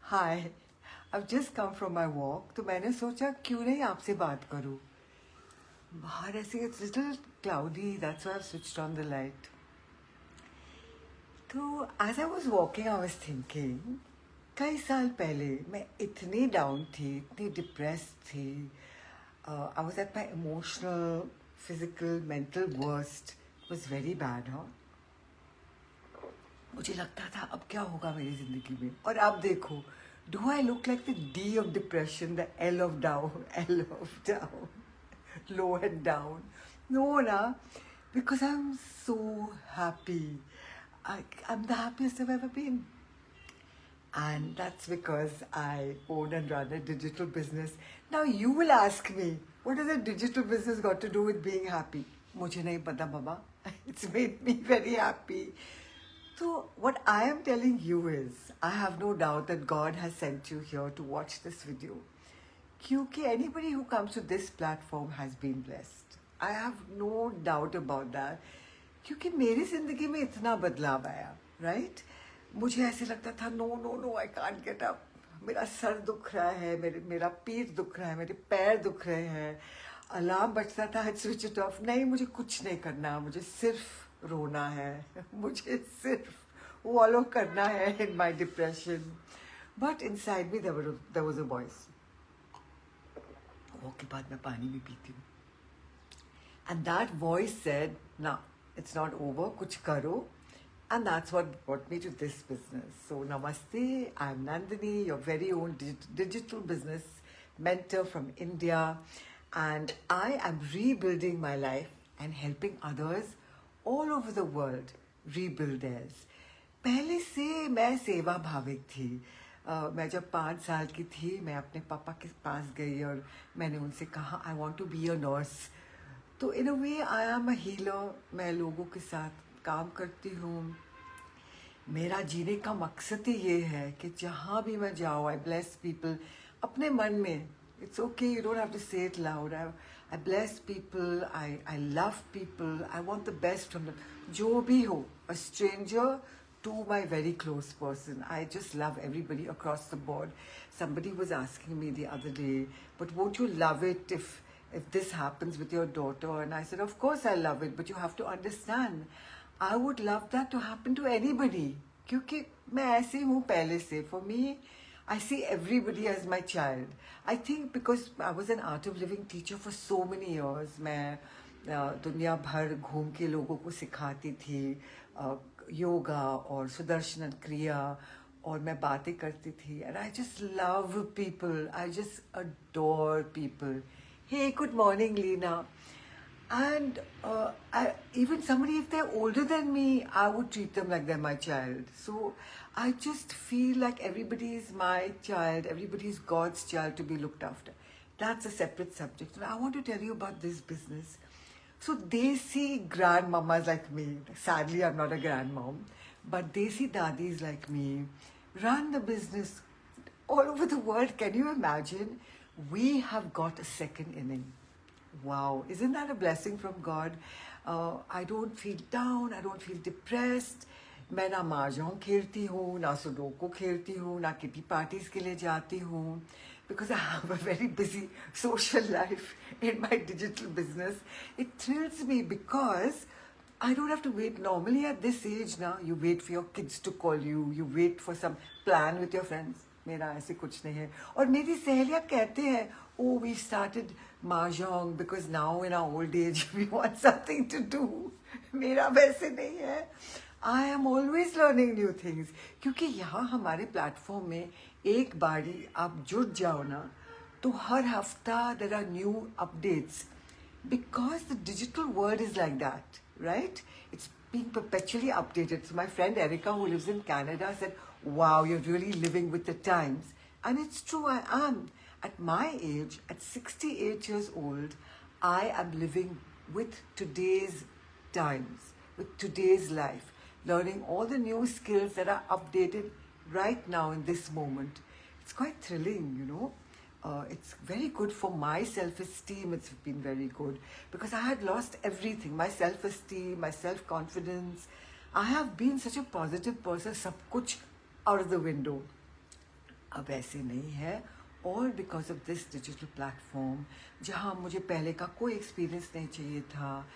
Hi, I've just come from my walk, तो मैंने सोचा क्यों नहीं आपसे बात करूं. बाहर ऐसे it's little cloudy, that's why I've switched on the light. तो as I was walking, I was thinking, कई साल पहले मैं इतनी डाउन थी, इतनी डिप्रेस्ड थी. I was at my emotional, physical, mental worst. It was very bad, huh? मुझे लगता था अब क्या होगा मेरी जिंदगी में. और अब देखो, do I look like the D of depression, the L of down, L of down, low and down? No, na, because I'm so happy. I'm the happiest I've ever been. And that's because I own and run a digital business. Now you will ask me, what has a digital business got to do with being happy? मुझे नहीं पता बाबा. It's made me very happy. So what I am telling you is, I have no doubt that God has sent you here to watch this video. क्योंकि anybody who comes to this platform has been blessed. I have no doubt about that. क्योंकि मेरी जिंदगी में इतना बदलाव आया, right? मुझे ऐसे लगता था no, I can't get up. मेरा सर दुख रहा है, मेरा पीठ दुख रहा है, मेरे पैर दुख रहे हैं. अलार्म बजता था, I'd switch it off. नहीं, मुझे कुछ नहीं करना, मुझे सिर्फ रोना है, मुझे सिर्फ वॉलो करना है in my depression. But inside me there was a voice. वो के बाद मैं पानी भी पीती हूँ. And that voice said, "No, it's not over. Kuch karo." And that's what brought me to this business. So namaste, I'm Nandini, your very own digital business mentor from India. And I am rebuilding my life and helping others all over the world rebuild theirs. पहले से मैं सेवा भाविक थी. मैं जब 5 साल की थी, मैं अपने पापा के पास गई और मैंने उनसे कहा, I want to be a nurse. तो in a way I am a healer. मैं लोगों के साथ काम करती हूँ. मेरा जीने का मकसद ही ये है कि जहाँ भी मैं जाऊँ, I bless people. अपने मन में, it's okay, you don't have to say it loud. I bless people, I love people, I want the best from them. जो भी हो, a stranger to my very close person. I just love everybody across the board. Somebody was asking me the other day, but won't you love it if this happens with your daughter? And I said, of course I love it, but you have to understand, I would love that to happen to anybody. क्योंकि मैं ऐसी हूँ पहले से. For me, I see everybody as my child. I think because I was an art of living teacher for so many years. मैं दुनिया भर घूम के लोगों को सिखाती थी योगा और सुदर्शन क्रिया, और मैं बातें करती थी. And I just love people. I just adore people. Hey, good morning, Lena. And even somebody, if they're older than me, I would treat them like they're my child. So I just feel like everybody is my child, everybody is God's child to be looked after. That's a separate subject. And I want to tell you about this business. So desi grandmamas like me, sadly I'm not a grandmom, but desi dadis like me run the business all over the world. Can you imagine? We have got a second inning. Wow, isn't that a blessing from God? I don't feel down, I don't feel depressed. मैं ना mahjong खेलती हूँ, ना sudoku खेलती हूँ, ना kitty parties के लिए जाती हूँ, because I have a very busy social life in my digital business. It thrills me because I don't have to wait. Normally at this age now, you wait for your kids to call you, you wait for some plan with your friends. मेरा ऐसे कुछ नहीं है. और मेरी सहेलियाँ कहते हैं, oh, we started mahjong because now in our old age we want something to do. मेरा वैसे नहीं है. I am always learning new things. क्योंकि यहाँ हमारे प्लेटफॉर्म में एक बारी आप जुड़ जाओ ना, तो हर हफ्ता there are new updates. Because the digital world is like that, right? It's being perpetually updated. So my friend Erica, who lives in Canada, said, wow, you're really living with the times. And it's true, I am. At my age, at 68 years old, I am living with today's times, with today's life, learning all the new skills that are updated right now in this moment. It's quite thrilling, you know. It's very good for my self-esteem. It's been very good because I had lost everything, my self-esteem, my self-confidence. I have been such a positive person, sab kuch out of the window. अब ऐसे नहीं है. और because of this digital platform, जहाँ मुझे पहले का कोई एक्सपीरियंस नहीं चाहिए था,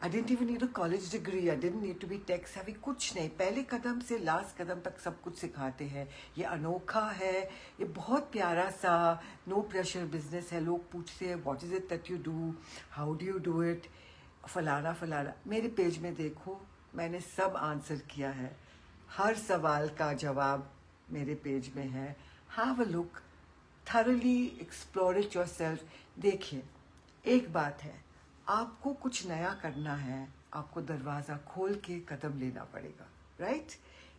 I didn't even need a college degree, I didn't need to be tech savvy, कुछ नहीं. पहले कदम से लास्ट कदम तक सब कुछ सिखाते हैं. ये अनोखा है, ये बहुत प्यारा सा नो प्रेशर बिजनेस है. लोग पूछते हैं what is it that you do, how do you do it, फलाना फलाना. मेरे पेज में देखो, मैंने सब आंसर किया है. हर सवाल का जवाब मेरे पेज में है. Have a look, thoroughly explore it yourself. देखिए, एक बात है, आपको कुछ नया करना है, आपको दरवाज़ा खोल के कदम लेना पड़ेगा, right?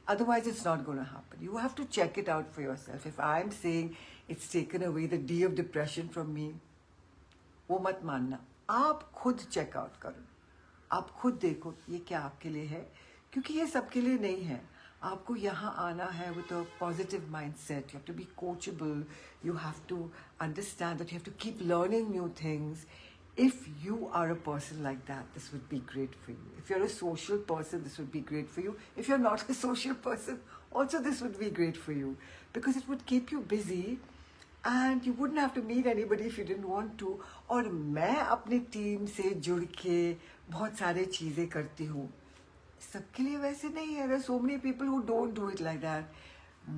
Otherwise it's not going to happen. You have to check it out for yourself. If I'm saying it's taken away the D of depression from me, वो मत मानना. आप खुद चेक आउट करो, आप खुद देखो ये क्या आपके लिए है, क्योंकि ये सबके लिए नहीं है. आपको यहाँ आना है with a positive mindset. You have to be coachable. You have to understand that you have to keep learning new things. If you are a person like that, this would be great for you. If you're a social person, this would be great for you. If you're not a social person, also this would be great for you, because it would keep you busy and you wouldn't have to meet anybody if you didn't want to. और मैं अपनी team से जुड़ के बहुत सारे चीज़ें करती हूँ. सबके लिए वैसे नहीं है. So many people who don't do it like that.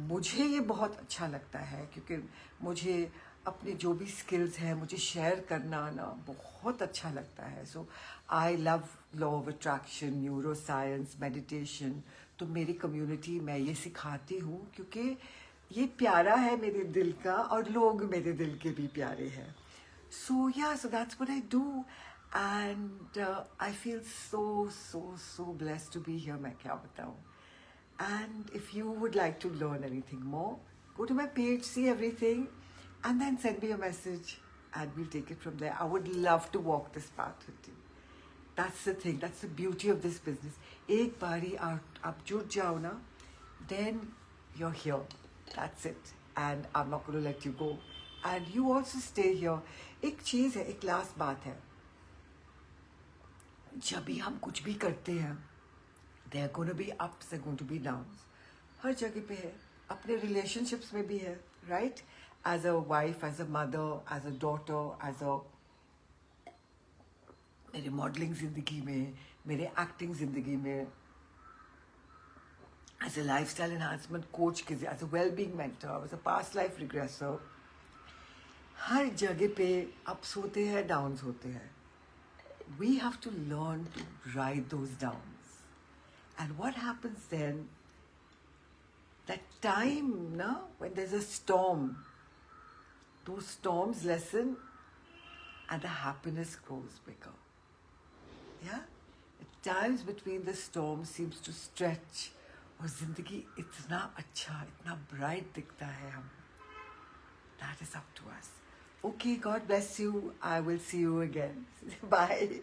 मुझे ये बहुत अच्छा लगता है, क्योंकि मुझे अपने जो भी स्किल्स हैं मुझे शेयर करना ना बहुत अच्छा लगता है. So I love law of attraction, neuroscience, meditation. तो मेरी कम्युनिटी मैं ये सिखाती हूँ क्योंकि ये प्यारा है मेरे दिल का, और लोग मेरे दिल के भी प्यारे हैं. So yeah, so that's what I do, and I feel so blessed to be here. मैं क्या बताऊँ. And if you would like to learn anything more, go to my page, see everything, and then send me a message, and we'll take it from there. I would love to walk this path with you. That's the thing. That's the beauty of this business. एक बारी आप जुड़ जाओ ना, then you're here. That's it. And I'm not going to let you go. And you also stay here. एक चीज़ है, एक last बात है. जब भी हम कुछ भी करते हैं, there are going to be ups, there are going to be downs. हर जगह पे है. अपने relationships में भी है, right? As a wife, as a mother, as a daughter, as a मेरे मॉडलिंग ज़िंदगी में, मेरे एक्टिंग ज़िंदगी में, as a lifestyle enhancement coach, as a well-being mentor, as a past life regressor, हर जगह पे अप्स होते हैं, डाउन्स होते हैं. We have to learn to ride those downs. And what happens then, that time, na, when there's a storm, those storms lessen and the happiness grows bigger. Yeah? At times between the storms seems to stretch, और जिंदगी इतना अच्छा, इतना bright दिखता है हम. That is up to us. Okay, God bless you. I will see you again. Bye.